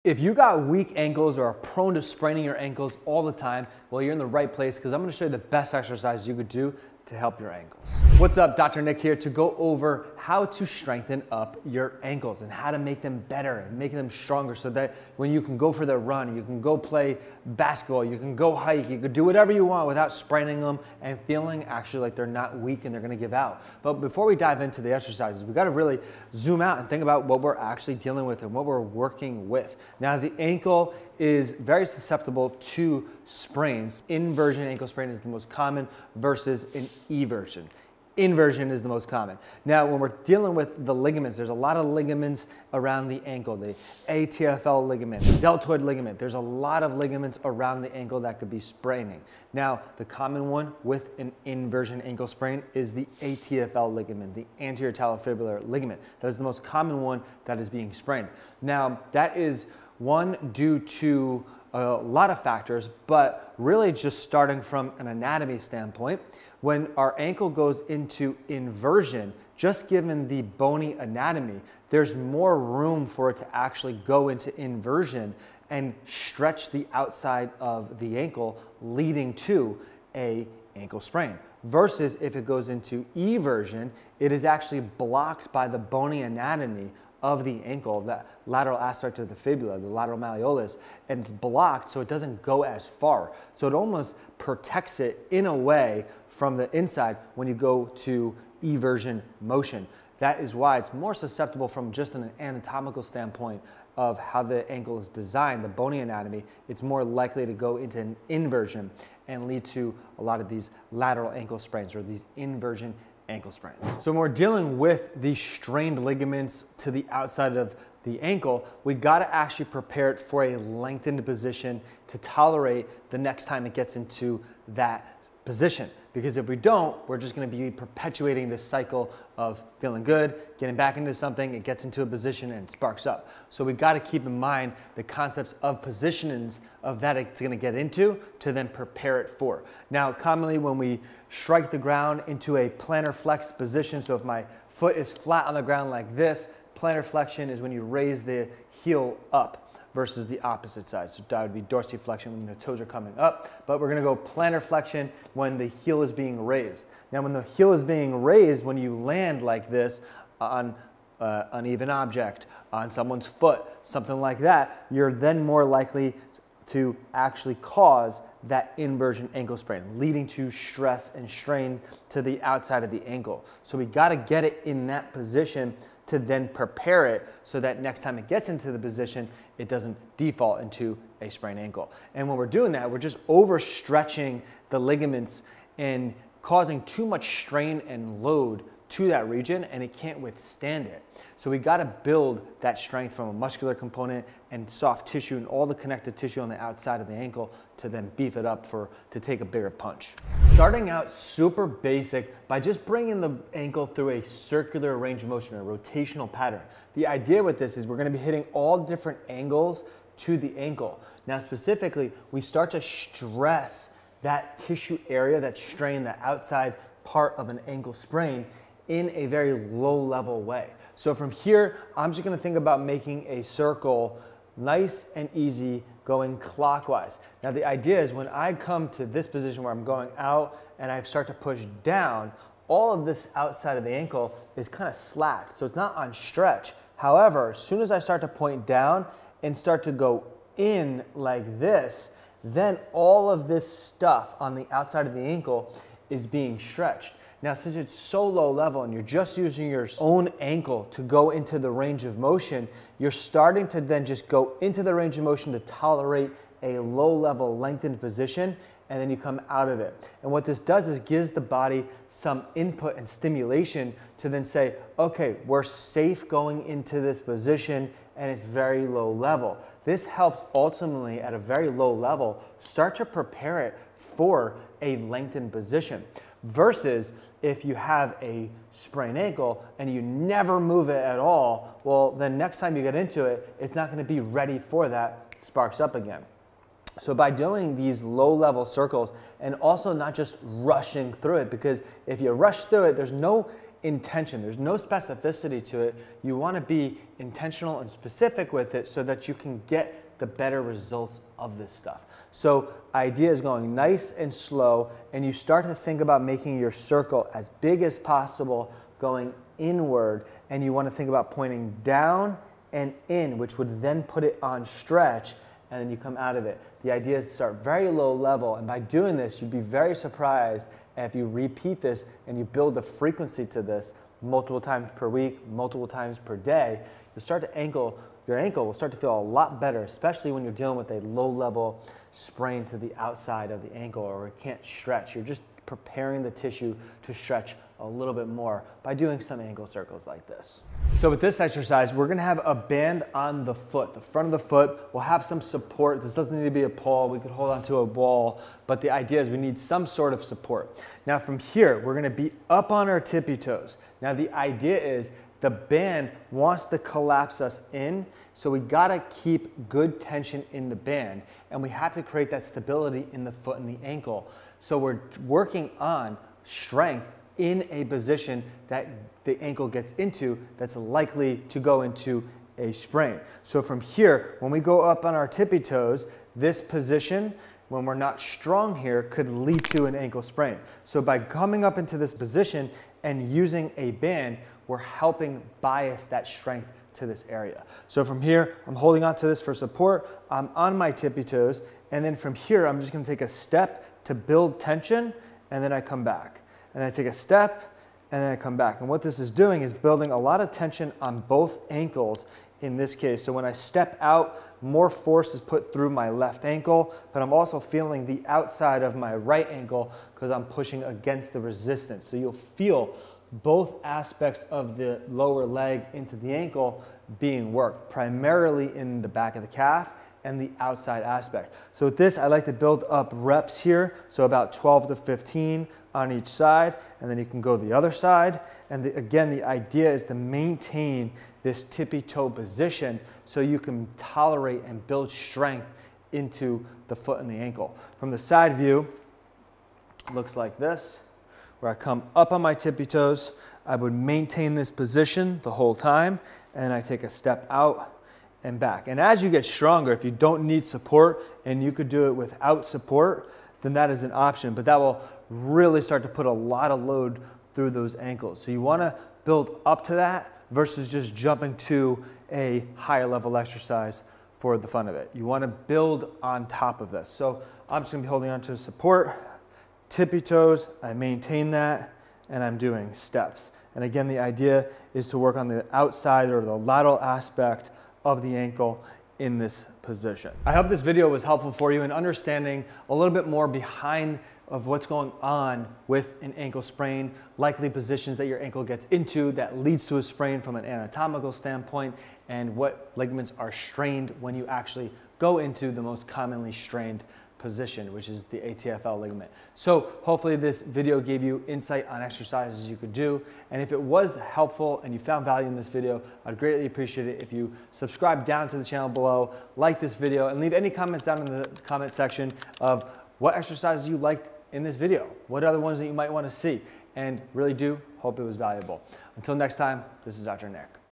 If you got weak ankles or are prone to spraining your ankles all the time, well, you're in the right place because I'm going to show you the best exercise you could do to help your ankles. What's up? Dr. Nick here to go over how to strengthen up your ankles and how to make them better and make them stronger so that when you can go for the run, you can go play basketball, you can go hike, you can do whatever you want without spraining them and feeling actually like they're not weak and they're going to give out. But before we dive into the exercises, we got to really zoom out and think about what we're actually dealing with and what we're working with. Now, the ankle is very susceptible to sprains. Inversion ankle sprain is the most common versus an eversion. Inversion is the most common. Now, when we're dealing with the ligaments, there's a lot of ligaments around the ankle. The ATFL ligament, the deltoid ligament. There's a lot of ligaments around the ankle that could be spraining. Now, the common one with an inversion ankle sprain is the ATFL ligament, the anterior talofibular ligament. That is the most common one that is being sprained. Now, that is one due to a lot of factors, but really just starting from an anatomy standpoint, when our ankle goes into inversion, just given the bony anatomy, there's more room for it to actually go into inversion and stretch the outside of the ankle, leading to an ankle sprain. Versus if it goes into eversion, it is actually blocked by the bony anatomy of the ankle, that lateral aspect of the fibula, the lateral malleolus, and it's blocked so it doesn't go as far. So it almost protects it in a way from the inside when you go to eversion motion. That is why it's more susceptible from just an anatomical standpoint of how the ankle is designed, the bony anatomy. It's more likely to go into an inversion and lead to a lot of these lateral ankle sprains or these inversion ankle sprains. So when we're dealing with the strained ligaments to the outside of the ankle, we got to actually prepare it for a lengthened position to tolerate the next time it gets into that position. Because if we don't, we're just going to be perpetuating this cycle of feeling good, getting back into something, it gets into a position and it sparks up. So we've got to keep in mind the concepts of positionings of that it's going to get into to then prepare it for. Now, commonly when we strike the ground into a plantar flex position, so if my foot is flat on the ground like this, plantar flexion is when you raise the heel up versus the opposite side. So that would be dorsiflexion when the toes are coming up, but we're gonna go plantar flexion when the heel is being raised. Now when the heel is being raised, when you land like this on an uneven object, on someone's foot, something like that, you're then more likely to actually cause that inversion ankle sprain, leading to stress and strain to the outside of the ankle. So we gotta get it in that position to then prepare it so that next time it gets into the position, it doesn't default into a sprained ankle. And when we're doing that, we're just overstretching the ligaments and causing too much strain and load to that region, and it can't withstand it. So we got to build that strength from a muscular component and soft tissue and all the connective tissue on the outside of the ankle to then beef it up to take a bigger punch. Starting out super basic by just bringing the ankle through a circular range of motion, a rotational pattern. The idea with this is we're going to be hitting all different angles to the ankle. Now specifically, we start to stress that tissue area, that strain, the outside part of an ankle sprain in a very low level way. So from here, I'm just gonna think about making a circle nice and easy going clockwise. Now the idea is when I come to this position where I'm going out and I start to push down, all of this outside of the ankle is kind of slack, so it's not on stretch. However, as soon as I start to point down and start to go in like this, then all of this stuff on the outside of the ankle is being stretched. Now, since it's so low level and you're just using your own ankle to go into the range of motion, you're starting to then just go into the range of motion to tolerate a low level lengthened position, and then you come out of it. And what this does is gives the body some input and stimulation to then say, okay, we're safe going into this position and it's very low level. This helps ultimately at a very low level start to prepare it for a lengthened position. Versus if you have a sprained ankle and you never move it at all, well, then next time you get into it, it's not going to be ready for that sparks up again. So by doing these low level circles and also not just rushing through it, because if you rush through it, there's no intention. There's no specificity to it. You want to be intentional and specific with it so that you can get the better results of this stuff. So idea is going nice and slow, and you start to think about making your circle as big as possible, going inward, and you want to think about pointing down and in, which would then put it on stretch, and then you come out of it. The idea is to start very low level, and by doing this, you'd be very surprised if you repeat this and you build the frequency to this multiple times per week, multiple times per day. You'll start to your ankle will start to feel a lot better, especially when you're dealing with a low level sprain to the outside of the ankle or it can't stretch. You're just preparing the tissue to stretch a little bit more by doing some ankle circles like this. So with this exercise, we're gonna have a band on the foot. The front of the foot will have some support. This doesn't need to be a pole. We could hold onto a ball, but the idea is we need some sort of support. Now from here, we're gonna be up on our tippy toes. Now the idea is the band wants to collapse us in, so we gotta keep good tension in the band, and we have to create that stability in the foot and the ankle. So we're working on strength in a position that the ankle gets into that's likely to go into a sprain. So from here, when we go up on our tippy toes, this position, when we're not strong here, could lead to an ankle sprain. So by coming up into this position and using a band, we're helping bias that strength to this area. So from here, I'm holding on to this for support. I'm on my tippy toes. And then from here, I'm just gonna take a step to build tension, and then I come back. And I take a step, and then I come back. And what this is doing is building a lot of tension on both ankles in this case. So when I step out, more force is put through my left ankle, but I'm also feeling the outside of my right ankle because I'm pushing against the resistance. So you'll feel both aspects of the lower leg into the ankle being worked, primarily in the back of the calf and the outside aspect. So with this, I like to build up reps here, so about 12 to 15 on each side, and then you can go the other side. And again, the idea is to maintain this tippy toe position so you can tolerate and build strength into the foot and the ankle. From the side view, it looks like this, where I come up on my tippy toes. I would maintain this position the whole time, and I take a step out and back. And as you get stronger, if you don't need support and you could do it without support, then that is an option, but that will really start to put a lot of load through those ankles. So you wanna build up to that versus just jumping to a higher level exercise for the fun of it. You wanna build on top of this. So I'm just gonna be holding on to support, tippy toes, I maintain that, and I'm doing steps. And again, the idea is to work on the outside or the lateral aspect of the ankle in this position. I hope this video was helpful for you in understanding a little bit more behind of what's going on with an ankle sprain, likely positions that your ankle gets into that leads to a sprain from an anatomical standpoint, and what ligaments are strained when you actually go into the most commonly strained position, which is the ATFL ligament. So hopefully this video gave you insight on exercises you could do. And if it was helpful and you found value in this video, I'd greatly appreciate it if you subscribe down to the channel below, like this video, and leave any comments down in the comment section of what exercises you liked in this video, what other ones that you might want to see, and really do hope it was valuable. Until next time, this is Dr. Nick.